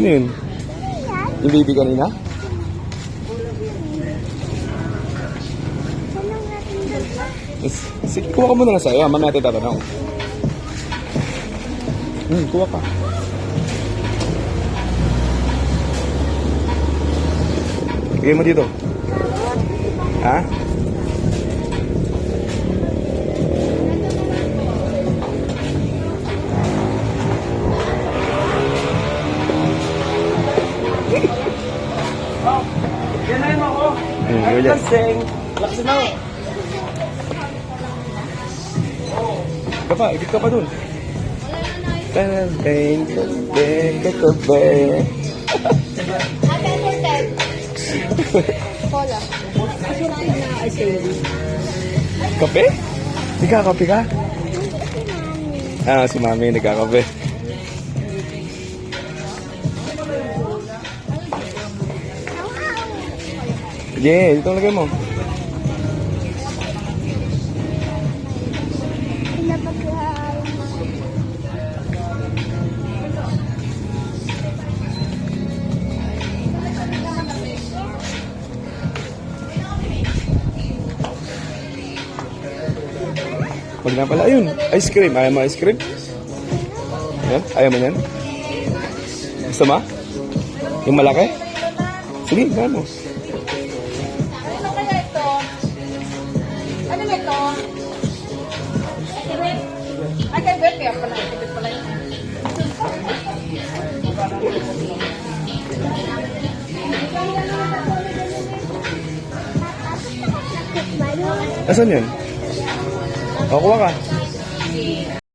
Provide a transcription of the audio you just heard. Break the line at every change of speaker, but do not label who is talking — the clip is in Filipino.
Sino yun? Yung baby kanina? Kuha ka muna nga sa'yo. Mamaya natin tatanong. Kuha ka. Bigay mo dito. Ha?
Yan na yun ako.
Ganyan.
Laksing. Laksin ako.
Ikit ka pa dun. Bang,
Cola.
kape? Nagkakape ka? Si mami nagkakape. Sige, dito lagay mo. Wag na pala yun. Ice cream. Ayaw mo ice cream? Yan? Ayaw mo yan? Gusto mo? Yung malaki? Sige, gano'n mo.
Ano kaya ito? Ano na ito? Ay, kay Beth, kaya pala. Kay Beth pala yun.
Asan yun? O, kuha ka.